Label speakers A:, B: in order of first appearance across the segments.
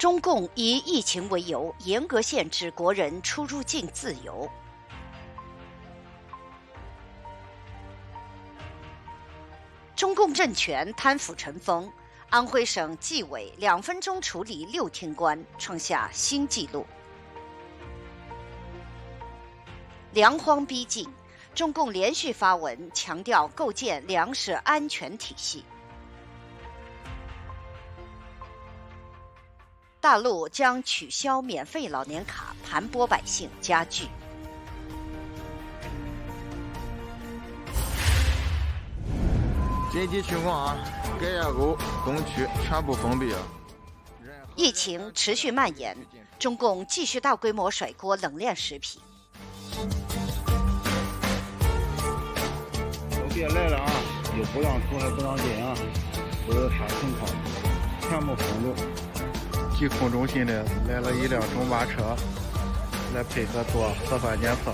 A: 中共以疫情为由，严格限制国人出入境自由。中共政权贪腐成风，安徽省纪委2分钟处理6天官，创下新纪录。粮荒逼近，中共连续发文强调构建粮食安全体系。大陆将取消免费老年卡，盘剥百姓加剧。
B: 紧急情况啊！改堰沟东区全部封闭了。
A: 疫情持续蔓延，中共继续大规模甩锅冷链食品。
C: 都别来了啊！又不让出还不让进啊！都有啥情况？全部封路。
B: 疾控中心的来了一辆中巴车，来配合做核酸检测。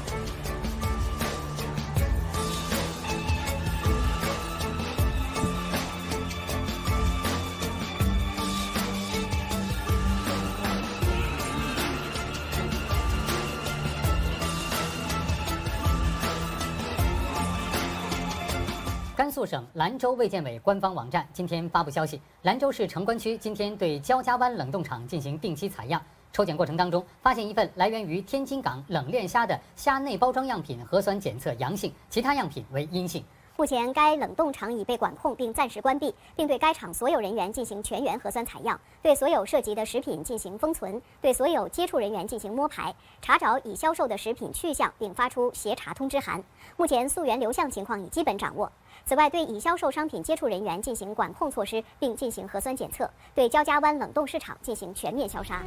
D: 甘肃省兰州卫健委官方网站今天发布消息，兰州市城关区今天对焦家湾冷冻厂进行定期采样，抽检过程当中发现一份来源于天津港冷链虾的虾内包装样品核酸检测阳性，其他样品为阴性。
E: 目前，该冷冻厂已被管控并暂时关闭，并对该厂所有人员进行全员核酸采样，对所有涉及的食品进行封存，对所有接触人员进行摸排，查找已销售的食品去向，并发出协查通知函。目前溯源流向情况已基本掌握。此外，对已销售商品接触人员进行管控措施，并进行核酸检测，对焦家湾冷冻市场进行全面消杀。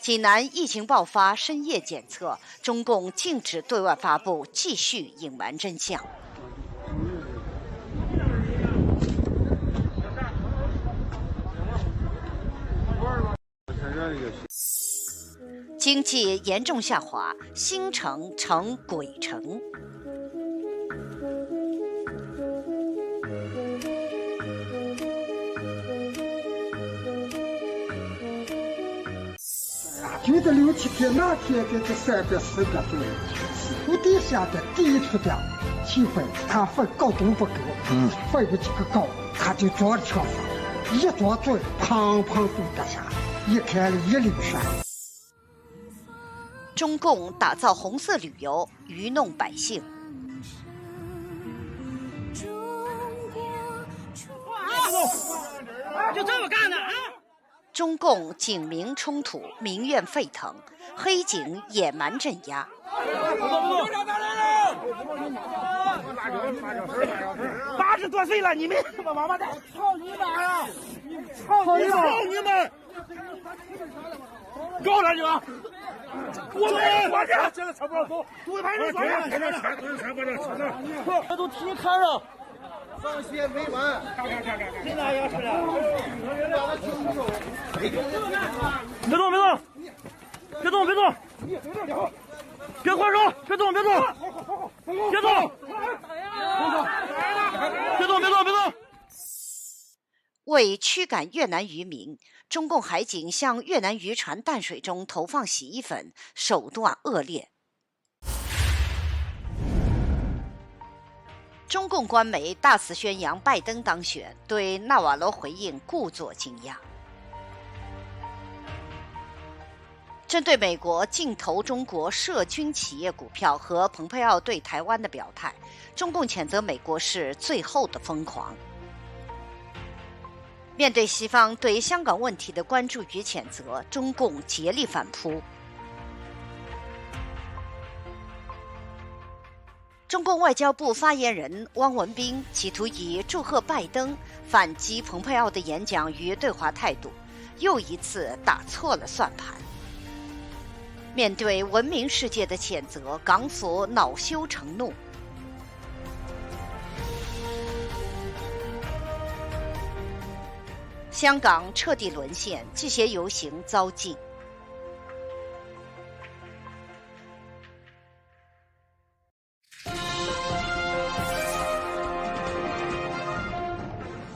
A: 济南疫情爆发，深夜检测，中共禁止对外发布，继续隐瞒真相。经济严重下滑，新城成鬼城。
F: 就这6、7天，那天这300、400左右，屋底下的地处的气氛，他分高度不够，分有几个高，他就坐在墙上，一坐嘴，砰砰都得下，一看一溜山。
A: 中共打造红色旅游，愚弄百姓。
G: 就这么干的啊！
A: 中共警民冲突，民怨沸腾，黑警野蛮镇压。
G: 80多岁了，你们他妈王八蛋！操你妈呀！操你们！够了你们！我这现在车不让走，都派出所了。这都提开了。
B: 放血没完，
G: 现在要是别动，别动，别动，别动，别还手，别动，别动，别动，别动，别动，别动。
A: 为驱赶越南渔民，中共海警向越南渔船淡水中投放洗衣粉，手段恶劣。中共官媒大肆宣扬拜登当选，对纳瓦罗回应故作惊讶。针对美国禁投中国涉军企业股票和蓬佩奥对台湾的表态，中共谴责美国是最后的疯狂。面对西方对香港问题的关注与谴责，中共竭力反扑。中共外交部发言人汪文斌企图以祝贺拜登反击蓬佩奥的演讲与对华态度，又一次打错了算盘。面对文明世界的谴责，港府恼羞成怒。香港彻底沦陷，这些游行遭禁。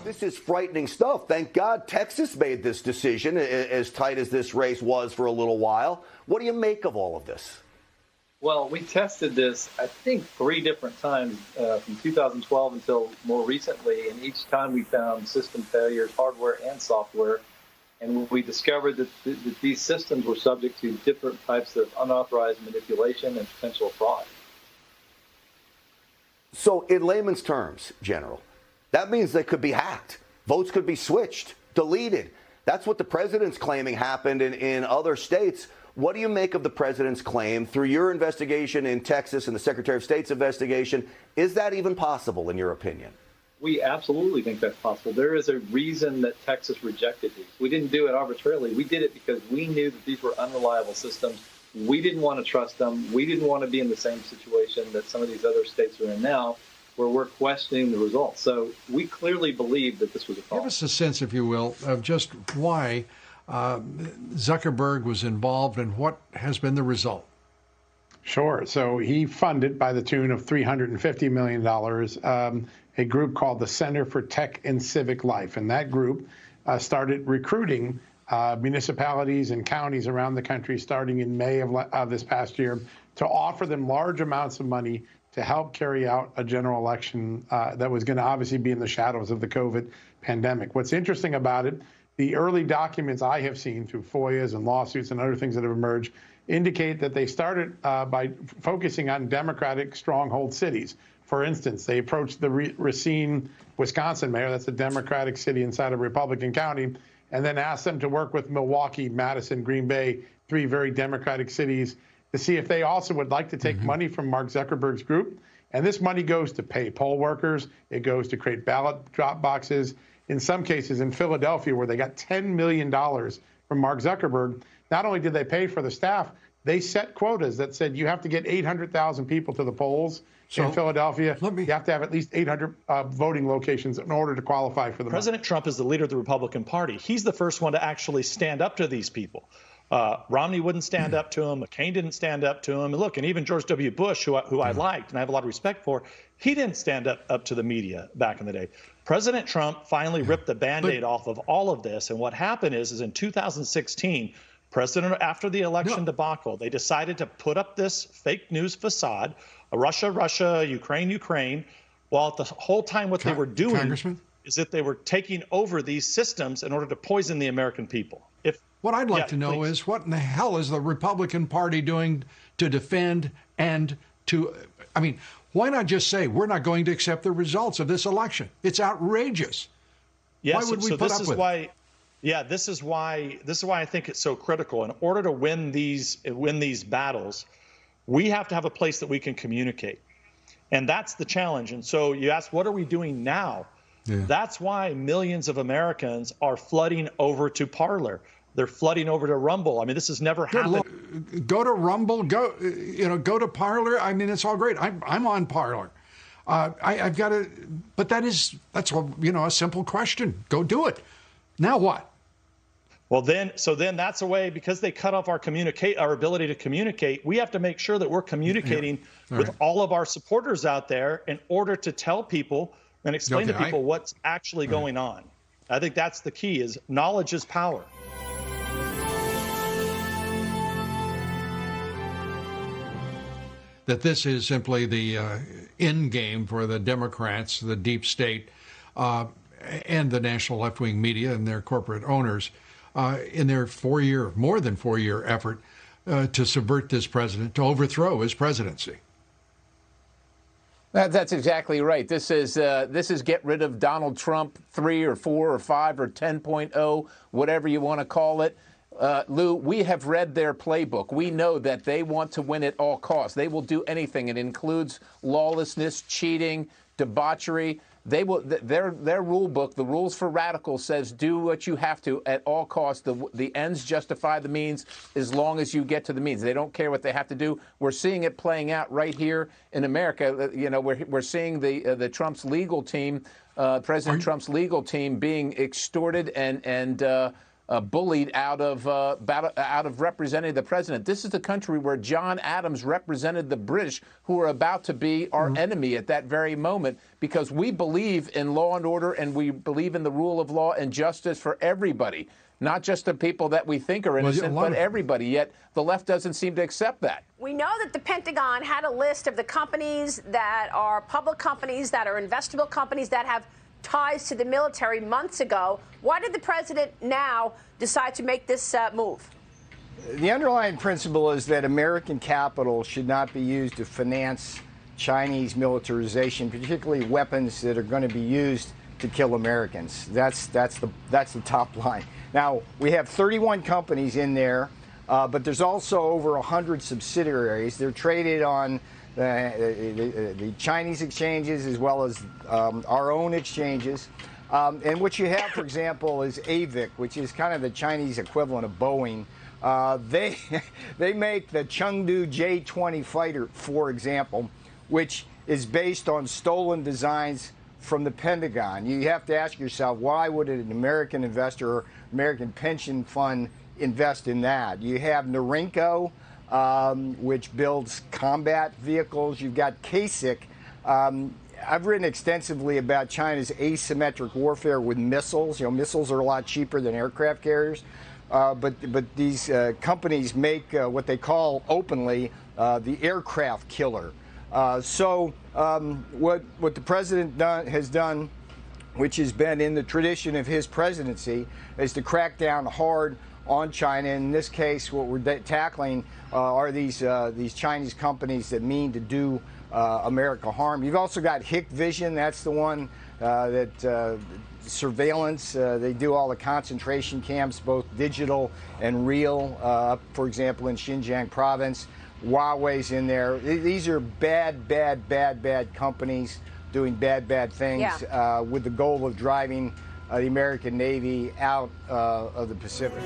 H: This is frightening stuff. Thank God Texas made this decision, as tight as this race was for a little while. What do you make of all of this?
I: Well, we tested this, I think, 3 different times from 2012 until more recently, and each time we found system failures, hardware and software, and we discovered that these systems were subject to different types of unauthorized manipulation and potential fraud.
H: So in layman's terms, General, that means they could be hacked. Votes could be switched, deleted. That's what the president's claiming happened in other states. What do you make of the president's claim through your investigation in Texas and the Secretary of State's investigation? Is that even possible, in your opinion?
I: We absolutely think that's possible. There is a reason that Texas rejected these. We didn't do it arbitrarily. We did it because we knew that these were unreliable systems. We didn't want to trust them. We didn't want to be in the same situation that some of these other states are in now, where we're questioning the results. So we clearly believe that this was a fraud.
J: Give us a sense, if you will, of just why Zuckerberg was involved and what has been the result.
K: Sure. So he funded, by the tune of $350 million, a group called the Center for Tech and Civic Life. And that group started recruiting municipalities and counties around the country starting in May of this past year to offer them large amounts of money to help carry out a general election that was going to obviously be in the shadows of the COVID pandemic. What's interesting about it, the early documents I have seen through FOIAs and lawsuits and other things that have emerged indicate that they started by focusing on Democratic stronghold cities. For instance, they approached the Racine, Wisconsin mayor, that's a Democratic city inside a Republican county, and then asked them to work with Milwaukee, Madison, Green Bay, 3 very Democratic cities, to see if they also would like to take money from Mark Zuckerberg's group. And this money goes to pay poll workers. It goes to create ballot drop boxes. In some cases in Philadelphia, where they got $10 million from Mark Zuckerberg, not only did they pay for the staff, they set quotas that said you have to get 800,000 people to the polls. So in Philadelphia, you have to have at least 800 voting locations in order to qualify for the
L: President
K: money.
L: Trump is the leader of the Republican Party. He's the first one to actually stand up to these people. Romney wouldn't stand up to him. McCain didn't stand up to him. And look, and even George W. Bush, who I liked and I have a lot of respect for, he didn't stand up to the media back in the day. President Trump finally ripped the Band-Aid off of all of this. And what happened is in 2016, after the election debacle, they decided to put up this fake news facade, Russia, Ukraine, while at the whole time what they were doing is that they were taking over these systems in order to poison the American people.
J: What I'd like to know is what in the hell is the Republican Party doing to defend and to, I mean, why not just say we're not going to accept the results of this election? It's outrageous.
L: Yes,
J: why would we put up with it?
L: Yeah, this is why I think it's so critical. In order to win these battles, we have to have a place that we can communicate. And that's the challenge. And so you ask, what are we doing now? Yeah. That's why millions of Americans are flooding over to Parler. They're flooding over to Rumble. I mean, this has never happened.
J: Go to Rumble, go to Parler. I mean, it's all great. I'm on Parler. I've got to, but that's a simple question. Go do it. Now what?
L: Well, then that's a way, because they cut off our ability to communicate. We have to make sure that we're communicating with all of our supporters out there in order to tell people and explain to people what's actually going on. I think that's the key: is knowledge is power.
J: That this is simply the end game for the Democrats, the deep state, and the national left-wing media and their corporate owners in their more than 4-year effort to subvert this president, to overthrow his presidency.
M: That's exactly right. This is get rid of Donald Trump 3 or 4 or 5 or 10.0, whatever you want to call it. Lou, we have read their playbook. We know that they want to win at all costs. They will do anything. It includes lawlessness, cheating, debauchery. they will. Their rule book, the rules for radicals, says do what you have to at all costs. The ends justify the means as long as you get to the means. They don't care what they have to do. We're seeing it playing out right here in America. You know, we're seeing the Trump's legal team, President Trump's legal team, being extorted and bullied out of representing the president. This is the country where John Adams represented the British, who are about to be our enemy at that very moment, because we believe in law and order, and we believe in the rule of law and justice for everybody, not just the people that we think are innocent, but everybody. Yet the left doesn't seem to accept that.
N: We know that the Pentagon had a list of the companies that are public companies, that are investable companies, that have ties to the military months ago. Why did the president now decide to make this move?
O: The underlying principle is that American capital should not be used to finance Chinese militarization, particularly weapons that are going to be used to kill Americans. That's the top line. Now, we have 31 companies in there, but there's also over 100 subsidiaries. They're traded on the Chinese exchanges as well as our own exchanges. And what you have, for example, is AVIC, which is kind of the Chinese equivalent of Boeing. They make the Chengdu J-20 fighter, for example, which is based on stolen designs from the Pentagon. You have to ask yourself, why would an American investor or American pension fund invest in that? You have Norinco, which builds combat vehicles. You've got KSIC. I've written extensively about China's asymmetric warfare with missiles. You know, missiles are a lot cheaper than aircraft carriers. But these companies make what they call openly the aircraft killer. So what the president has done, which has been in the tradition of his presidency, is to crack down hard on China. In this case, what we're tackling are these Chinese companies that mean to do America harm. You've also got Hikvision. That's the one that surveillance. They do all the concentration camps, both digital and real. For example, in Xinjiang province, Huawei's in there. These are bad companies doing bad things with the goal of driving the American Navy out of the Pacific.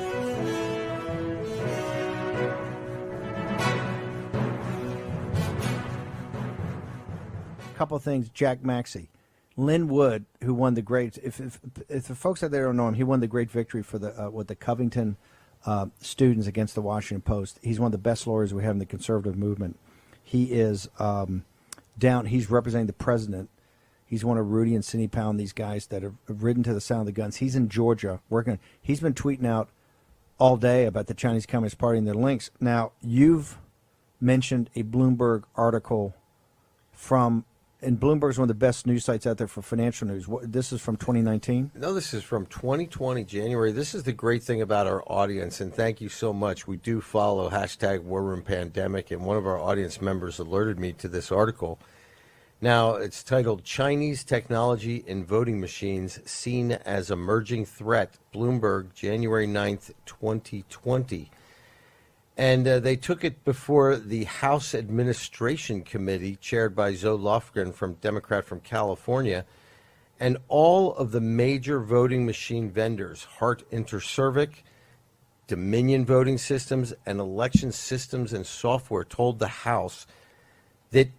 P: Couple of things. Jack Maxey, Lynn Wood, who won the great. If the folks out there don't know him, he won the great victory for the Covington students against the Washington Post. He's one of the best lawyers we have in the conservative movement. He is He's representing the president. He's one of Rudy and Sidney Pound, these guys that have ridden to the sound of the guns. He's in Georgia working. He's been tweeting out all day about the Chinese Communist Party and their links. Now, you've mentioned a Bloomberg article and Bloomberg's one of the best news sites out there for financial news. This is from 2019?
Q: No, this is from 2020, January. This is the great thing about our audience, and thank you so much. We do follow #WarRoomPandemic, and one of our audience members alerted me to this article. Now, it's titled Chinese Technology in Voting Machines Seen as Emerging Threat, Bloomberg, January 9th, 2020. And they took it before the House Administration Committee, chaired by Zoe Lofgren, Democrat from California, and all of the major voting machine vendors, Hart Intercervic, Dominion Voting Systems, and Election Systems and Software, told the House that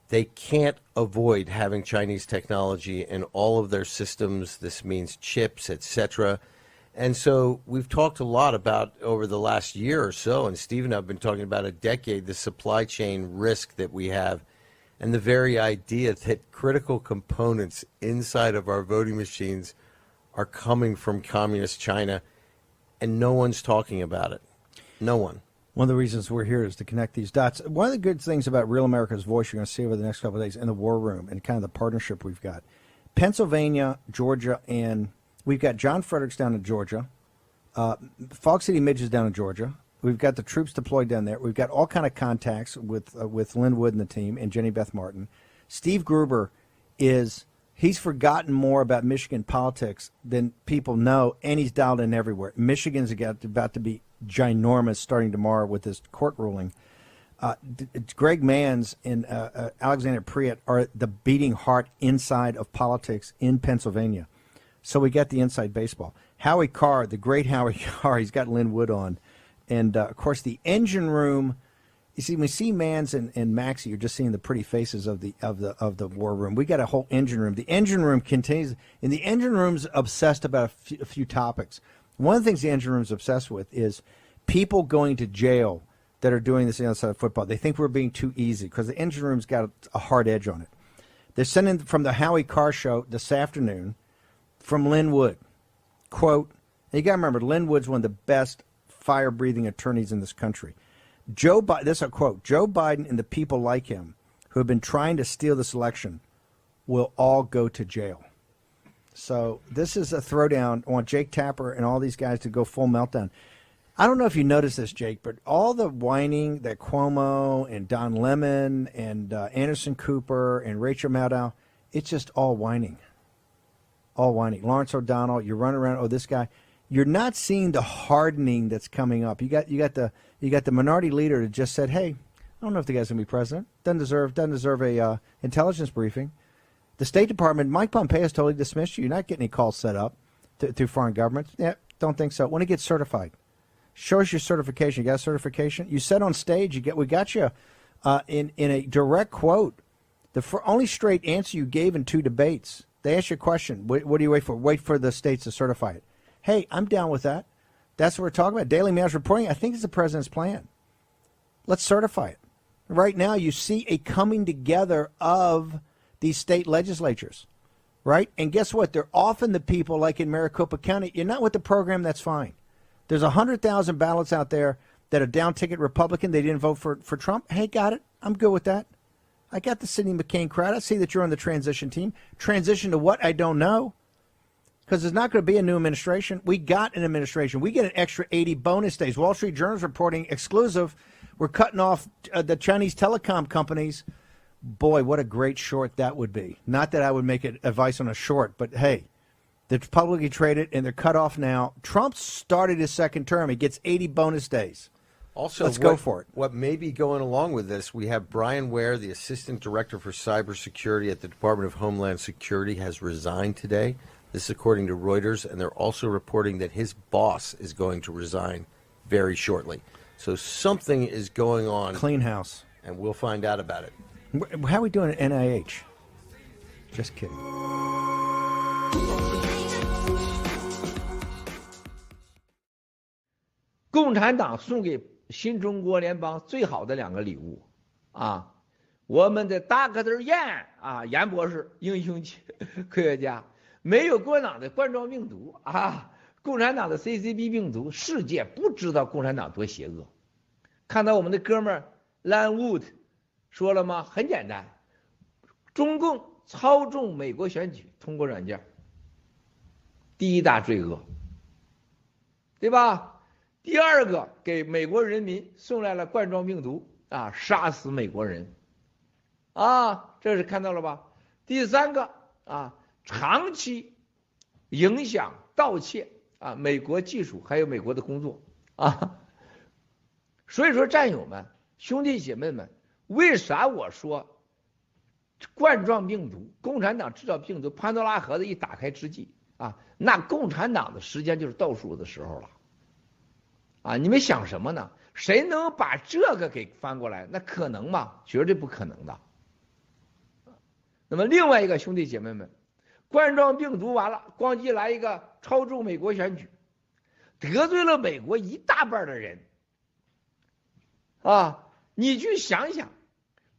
Q: they can't avoid having Chinese technology in all of their systems. This means chips, etc. And so we've talked a lot about, over the last year or so, and Steve and I have been talking about a decade, the supply chain risk that we have, and the very idea that critical components inside of our voting machines are coming from communist China, and no one's talking about it. No one.
P: One of the reasons we're here is to connect these dots. One of the good things about Real America's Voice you're going to see over the next couple of days in the War Room and kind of the partnership we've got. Pennsylvania, Georgia, and we've got John Fredericks down in Georgia. Fog City Midge is down in Georgia. We've got the troops deployed down there. We've got all kind of contacts with Lynn Wood and the team and Jenny Beth Martin. Steve Gruber he's forgotten more about Michigan politics than people know, and he's dialed in everywhere. Michigan's about to be ginormous starting tomorrow with this court ruling. Greg Manns and Alexander Priet are the beating heart inside of politics in Pennsylvania. So we got the inside baseball. Howie Carr, the great Howie Carr, he's got Lynn Wood on. And, of course, the engine room. You see, when we see Manns and Maxey, you're just seeing the pretty faces of the war room. We got a whole engine room. The engine room contains, and the engine room's obsessed about a few topics. One of the things the engine room's obsessed with is people going to jail that are doing this outside of football. They think we're being too easy because the engine room's got a hard edge on it. They're sending from the Howie Carr show this afternoon from Lynn Wood. Quote, and you got to remember, Lynn Wood's one of the best fire-breathing attorneys in this country. This is a quote, Joe Biden and the people like him who have been trying to steal this election will all go to jail. So this is a throwdown. I want Jake Tapper and all these guys to go full meltdown. I don't know if you noticed this, Jake, but all the whining that Cuomo and Don Lemon and Anderson Cooper and Rachel Maddow, it's just all whining. All whining. Lawrence O'Donnell, you're running around, oh, this guy. You're not seeing the hardening that's coming up. You got the minority leader that just said, hey, I don't know if the guy's going to be president. Doesn't deserve a intelligence briefing. The State Department, Mike Pompeo has totally dismissed you. You're not getting any calls set up through foreign governments. Yeah, don't think so. When it gets certified. Show us your certification. You got a certification? You said on stage, we got you in a direct quote. The only straight answer you gave in 2 debates. They asked you a question. What do you wait for? Wait for the states to certify it. Hey, I'm down with that. That's what we're talking about. Daily Mail's reporting, I think it's the president's plan. Let's certify it. Right now, you see a coming together of these state legislatures, right? And guess what? They're often the people, like in Maricopa County, you're not with the program, that's fine. There's 100,000 ballots out there that are down-ticket Republican. They didn't vote for Trump. Hey, got it. I'm good with that. I got the Sidney McCain crowd. I see that you're on the transition team. Transition to what? I don't know. Because there's not going to be a new administration. We got an administration. We get an extra 80 bonus days. Wall Street Journal's reporting exclusive. We're cutting off the Chinese telecom companies. Boy, what a great short that would be. Not that I would make advice on a short, but hey, they're publicly traded and they're cut off now. Trump started his second term. He gets 80 bonus days.
Q: Also,
P: let's go for it.
Q: What may be going along with this, we have Brian Ware, the Assistant Director for Cybersecurity at the Department of Homeland Security, has resigned today. This is according to Reuters, and they're also reporting that his boss is going to resign very shortly. So something is going on.
P: Clean house.
Q: And we'll find out about it.
P: How are we doing at NIH? Just kidding.
R: 共产党送给新中国联邦最好的2个礼物啊，我们的大个子严啊，严博士，英雄科学家，没有共产党的冠状病毒啊，共产党的 CCP 病毒，世界不知道共产党多邪恶。看到我们的哥们儿 Landwood 说了吗？很简单，中共操纵美国选举通过软件，第一大罪恶，对吧？第二个，给美国人民送来了冠状病毒啊，杀死美国人，啊，这是看到了吧？第三个啊，长期影响盗窃啊美国技术还有美国的工作啊。所以说，战友们、兄弟姐妹们，为啥我说冠状病毒、共产党制造病毒，潘多拉盒子一打开之际啊，那共产党的时间就是倒数的时候了。啊，你们想什么呢？谁能把这个给翻过来？那可能吗？绝对不可能的。那么另外一个兄弟姐妹们，冠状病毒完了，咣叽来一个操纵美国选举，得罪了美国一大半的人。啊，你去想想，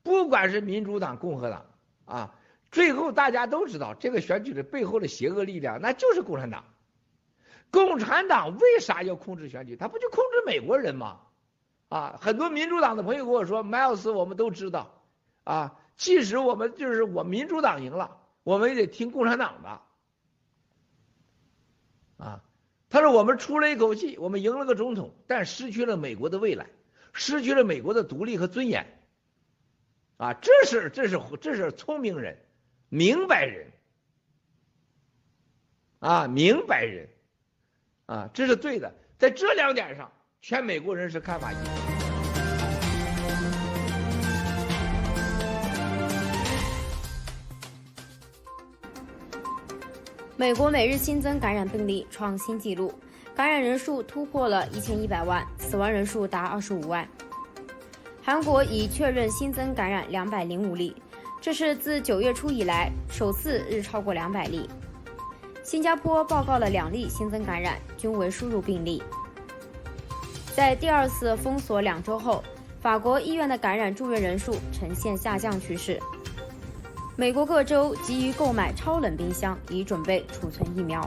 R: 不管是民主党、共和党啊，最后大家都知道这个选举的背后的邪恶力量，那就是共产党。共产党为啥要控制选举？他不就控制美国人吗？啊，很多民主党的朋友跟我说 ，Miles， 我们都知道，啊，即使我们民主党赢了，我们也得听共产党的，啊，他说我们出了一口气，我们赢了个总统，但失去了美国的未来，失去了美国的独立和尊严，啊，这是聪明人，明白人，啊，明白人。啊，这是对的，在这2点上，全美国人是看法一致。
S: 美国每日新增感染病例创新纪录，感染人数突破了1100万，死亡人数达25万。韩国已确认新增感染205例，这是自9月初以来首次日超过200例。新加坡报告了2例新增感染，均为输入病例。在第2次封锁2周后，法国医院的感染住院人数呈现下降趋势。美国各州急于购买超冷冰箱，以准备储存疫苗。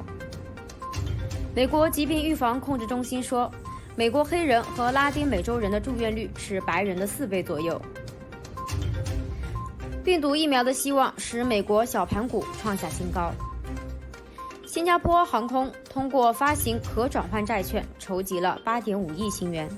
S: 美国疾病预防控制中心说，美国黑人和拉丁美洲人的住院率是白人的4倍左右。病毒疫苗的希望使美国小盘股创下新高。新加坡航空通过发行可转换债券筹集了8.5亿新元。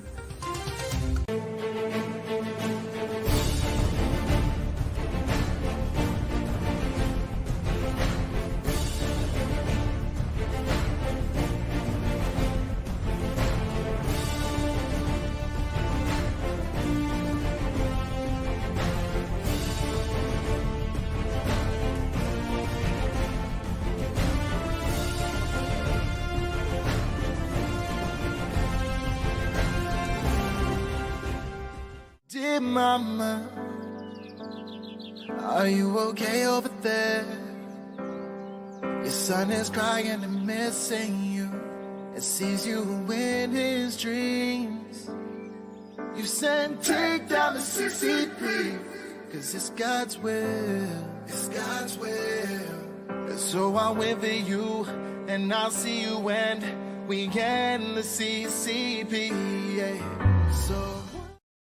T: Dear mama, are you okay over there? Your son is crying and missing you, and sees you in his dreams. You said take down the CCP, cause it's God's will, it's God's will. So I'll wait for you, and I'll see you when we end the CCP, yeah.